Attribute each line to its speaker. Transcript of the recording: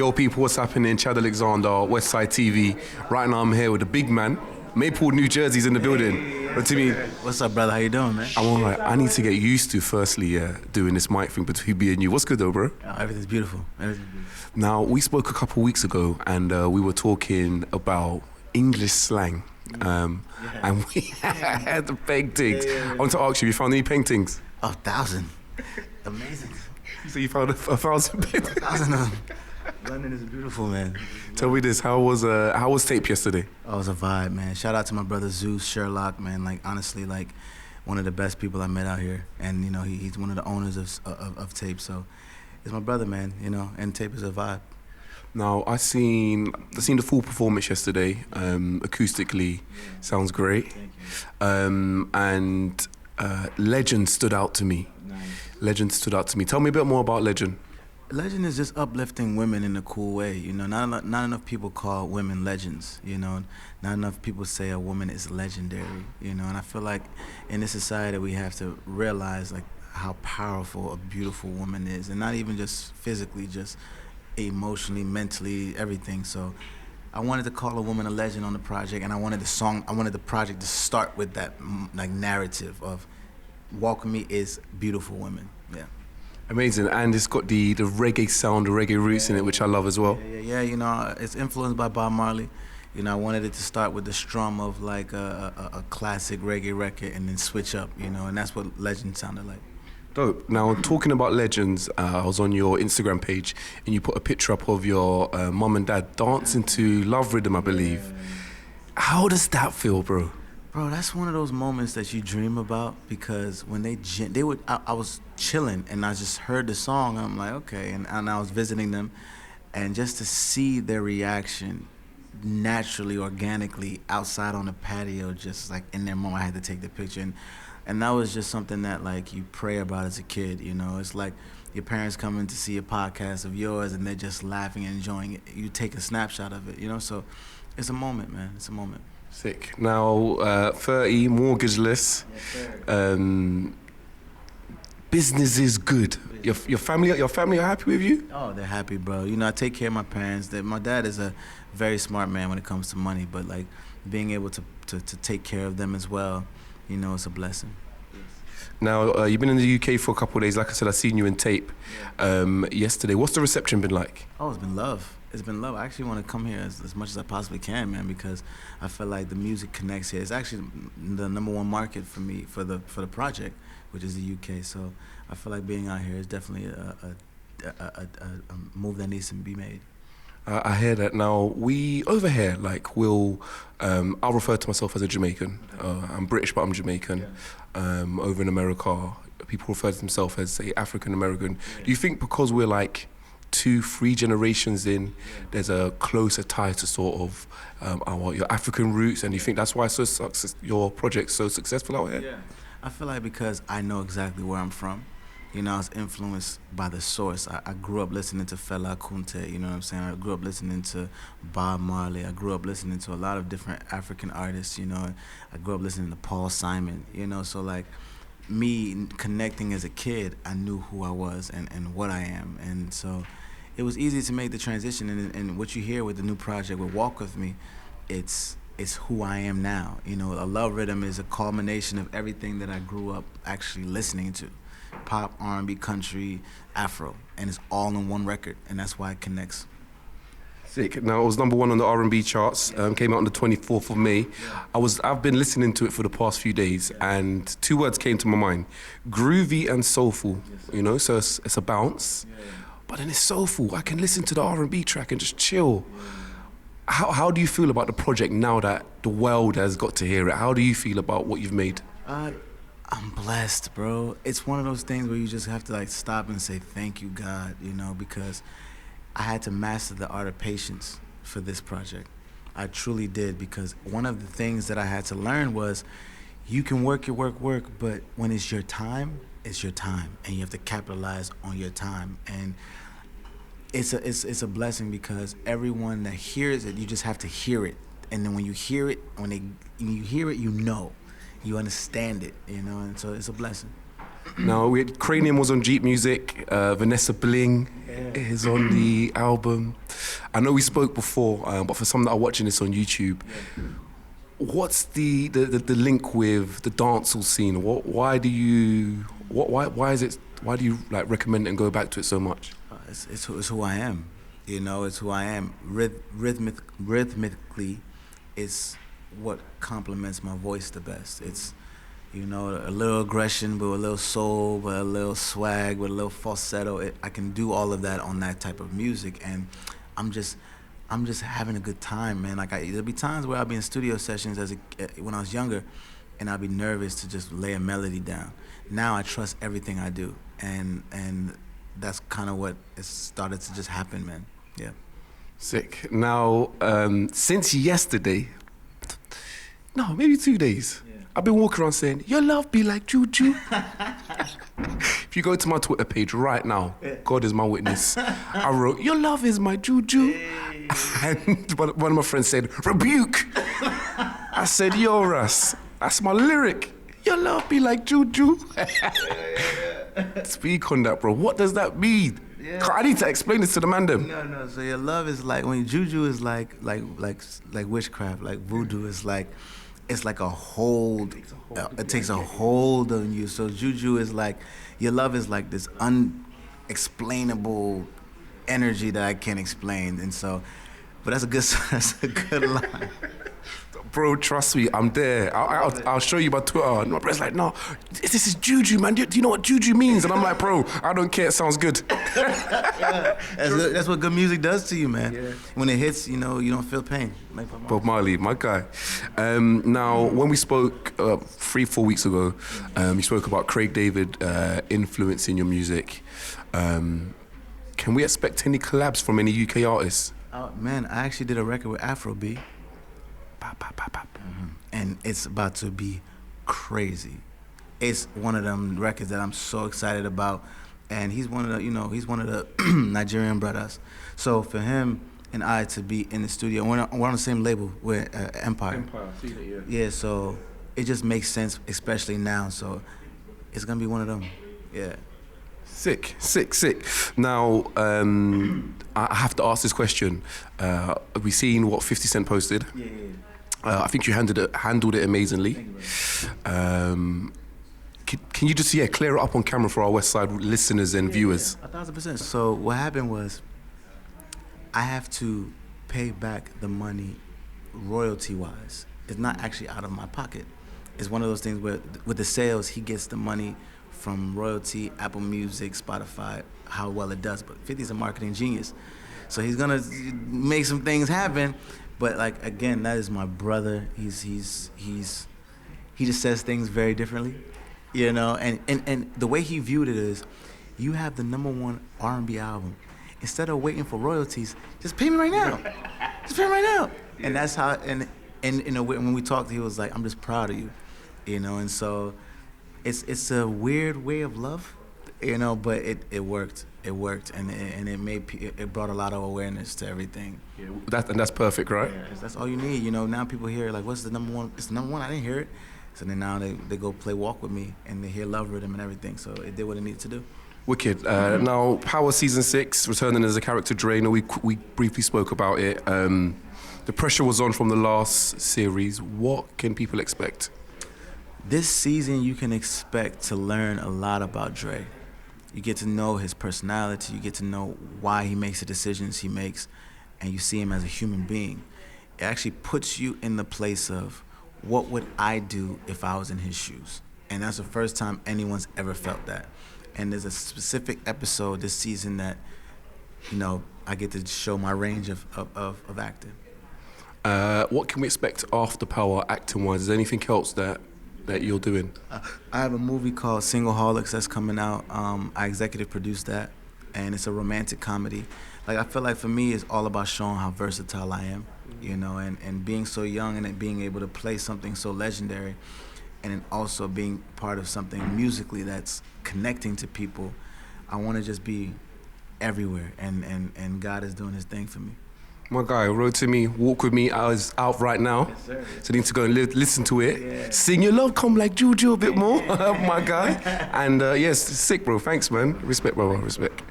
Speaker 1: Yo, people, what's happening? Chad Alexander, Westside TV. Right now, I'm here with the big man. Maple, New Jersey's in the building. Rotimi.
Speaker 2: What's up, brother? How you doing, man?
Speaker 1: I'm alright. I need to get used to, firstly, doing this mic thing between me and you. What's good, though, bro?
Speaker 2: Everything's beautiful. Everything's beautiful.
Speaker 1: Now, we spoke a couple of weeks ago, and we were talking about English slang. And we had the peng tings. I want to ask you, found any peng tings?
Speaker 2: 1,000. Amazing.
Speaker 1: So you found 1,000 peng tings?
Speaker 2: 1,000 of them. London is beautiful, man.
Speaker 1: Tell me this, how was tape yesterday?
Speaker 2: Oh, it was a vibe, man. Shout out to my brother Zeus, Sherlock, man. Like, honestly, like, one of the best people I met out here. And, you know, he's one of the owners of tape. So it's my brother, man, you know, and tape is a vibe.
Speaker 1: Now, I seen the full performance yesterday. Acoustically, sounds great.
Speaker 2: Thank you.
Speaker 1: And Legend stood out to me.
Speaker 2: Nice.
Speaker 1: Legend stood out to me. Tell me a bit more about Legend.
Speaker 2: Legend is just uplifting women in a cool way, you know. Not enough people call women legends, you know. Not enough people say a woman is legendary, you know. And I feel like in this society we have to realize like how powerful a beautiful woman is, and not even just physically, just emotionally, mentally, everything. So I wanted to call a woman a legend on the project, and I wanted the project to start with that like narrative of Walk With Me is beautiful women. Yeah.
Speaker 1: Amazing, and it's got the reggae sound, the reggae roots in it, which I love as well.
Speaker 2: Yeah, you know, it's influenced by Bob Marley. You know, I wanted it to start with the strum of like a classic reggae record and then switch up, you know, and that's what Legend sounded like.
Speaker 1: Dope. Now, talking about Legends, I was on your Instagram page and you put a picture up of your mum and dad dancing to Love Rhythm, I believe. How does that feel, bro?
Speaker 2: Bro, that's one of those moments that you dream about, because when I was chilling and I just heard the song, I'm like, okay, and I was visiting them, and just to see their reaction naturally, organically, outside on the patio, just like in their moment, I had to take the picture, and that was just something that like you pray about as a kid, you know. It's like your parents coming to see a podcast of yours and they're just laughing and enjoying it. You take a snapshot of it, you know, so it's a moment, man, it's a moment.
Speaker 1: Sick. Now, 30, mortgageless.
Speaker 2: Yes,
Speaker 1: Business is good. Your family are happy with you?
Speaker 2: Oh, they're happy, bro. You know, I take care of my parents. My dad is a very smart man when it comes to money, but like being able to take care of them as well, you know, it's a blessing.
Speaker 1: Now, you've been in the UK for a couple of days. Like I said, I've seen you in tape yesterday. What's the reception been like?
Speaker 2: Oh, it's been love. It's been love. I actually want to come here as much as I possibly can, man, because I feel like the music connects here. It's actually the #1 market for me for the project, which is the UK. So I feel like being out here is definitely a move that needs to be made.
Speaker 1: I hear that. Now, we over here, like, I'll refer to myself as a Jamaican. I'm British, but I'm Jamaican. Yeah. Over in America, people refer to themselves as, say, African American. Yeah. Do you think because we're like 2-3 generations in, there's a closer tie to sort of your African roots, and you think that's why your project's so successful out here?
Speaker 2: Yeah, I feel like because I know exactly where I'm from. You know, I was influenced by the source. I grew up listening to Fela Kunte, you know what I'm saying? I grew up listening to Bob Marley. I grew up listening to a lot of different African artists, you know. I grew up listening to Paul Simon, you know, so like me connecting as a kid, I knew who I was and what I am. And so it was easy to make the transition, and what you hear with the new project with Walk With Me, it's who I am now. You know, a love rhythm is a culmination of everything that I grew up actually listening to. Pop, R&B, country, Afro, and it's all in one record, and that's why it connects.
Speaker 1: Sick. Now, it was #1 on the R&B charts, came out on the 24th of May. I've been listening to it for the past few days, and 2 words came to my mind: groovy and soulful, you know, so it's a bounce. But then it's soulful. I can listen to the R&B track and just chill. How do you feel about the project now that the world has got to hear it? How do you feel about what you've made?
Speaker 2: I'm blessed, bro. It's one of those things where you just have to like stop and say thank you, God, you know, because I had to master the art of patience for this project. I truly did, because one of the things that I had to learn was you can work, but when it's your time, and you have to capitalize on your time. And it's a blessing, because everyone that hears it, you just have to hear it. And then when you hear it, you know, you understand it, you know, and so it's a blessing.
Speaker 1: Now, Cranium was on Jeep Music. Vanessa Bling is on the album. I know we spoke before, but for some that are watching this on YouTube, what's the link with the dancehall scene? Why do you like recommend it and go back to it so much?
Speaker 2: It's who I am. You know, it's who I am. Rhythmically, it's what complements my voice the best. It's, you know, a little aggression, but a little soul, but a little swag, with a little falsetto. I can do all of that on that type of music, and I'm just having a good time, man. Like there'll be times where I'll be in studio sessions when I was younger, and I'll be nervous to just lay a melody down. Now I trust everything I do, and that's kind of what has started to just happen, man. Yeah.
Speaker 1: Sick. Now, since yesterday, no, maybe 2 days, I've been walking around saying, your love be like Juju. If you go to my Twitter page right now, God is my witness, I wrote, your love is my Juju. And one of my friends said, rebuke. I said, yo, Russ, that's my lyric. Your love be like Juju. Speak on that, bro. What does that mean? Yeah. I need to explain this to the man them.
Speaker 2: No. So your love is like, when Juju is like witchcraft, like voodoo is like, it's like a hold. It takes a hold on you. So Juju is like, your love is like this unexplainable energy that I can't explain. And so, but that's a good line.
Speaker 1: Bro, trust me, I'm there. I'll show you my Twitter. And my brother's like, no, this is Juju, man. Do you know what Juju means? And I'm like, bro, I don't care. It sounds good.
Speaker 2: That's what good music does to you, man. Yeah. When it hits, you know, you don't feel pain. Like
Speaker 1: Bob Marley, my guy. Now, when we spoke 3-4 weeks ago, you spoke about Craig David influencing your music. Can we expect any collabs from any UK artists?
Speaker 2: Oh, man, I actually did a record with Afro B. And it's about to be crazy. It's one of them records that I'm so excited about, and he's one of the Nigerian brothers. So for him and I to be in the studio, we're on the same label with Empire. Yeah, so it just makes sense, especially now. So it's gonna be one of them. Yeah.
Speaker 1: Sick. Now, I have to ask this question. Have we seen what 50 Cent posted?
Speaker 2: Yeah.
Speaker 1: I think you handled it amazingly. Can you just clear it up on camera for our West Side listeners and viewers?
Speaker 2: 1,000%. So what happened was, I have to pay back the money royalty-wise. It's not actually out of my pocket. It's one of those things where with the sales, he gets the money from royalty, Apple Music, Spotify, how well it does. But 50's a marketing genius, so he's gonna make some things happen. But like, again, that is my brother. He just says things very differently, you know. And the way he viewed it is, you have the #1 R&B album. Instead of waiting for royalties, just pay me right now. Just pay me right now. Yeah. And that's how. And in a way, when we talked, he was like, I'm just proud of you, you know. And so, it's a weird way of love, you know. But it worked. It worked, and it brought a lot of awareness to everything.
Speaker 1: Yeah, that's perfect, right?
Speaker 2: Yeah, that's all you need. You know, now people hear like, what's the #1? It's the #1. I didn't hear it. So then now they go play Walk With Me, and they hear Love Rhythm and everything. So it did what it needed to do.
Speaker 1: Wicked. Now, Power Season 6, returning as a character Drainer. We briefly spoke about it. The pressure was on from the last series. What can people expect?
Speaker 2: This season, you can expect to learn a lot about Dre. You get to know his personality, you get to know why he makes the decisions he makes, and you see him as a human being. It actually puts you in the place of, what would I do if I was in his shoes? And that's the first time anyone's ever felt that. And there's a specific episode this season that, you know, I get to show my range of acting.
Speaker 1: What can we expect after Power, acting-wise? Is there anything else that you're doing?
Speaker 2: I have a movie called Singleholics that's coming out. I executive produced that, and it's a romantic comedy. Like, I feel like for me, it's all about showing how versatile I am, you know, and being so young and being able to play something so legendary, and then also being part of something musically that's connecting to people. I want to just be everywhere, and God is doing his thing for me.
Speaker 1: My guy, Rotimi, Walk With Me is out right now.
Speaker 2: Yes, sir.
Speaker 1: So you need to go and listen to it.
Speaker 2: Yeah.
Speaker 1: Sing Your Love, come like Juju a bit more, my guy. And yes, sick, bro. Thanks, man. Respect, brother. Respect.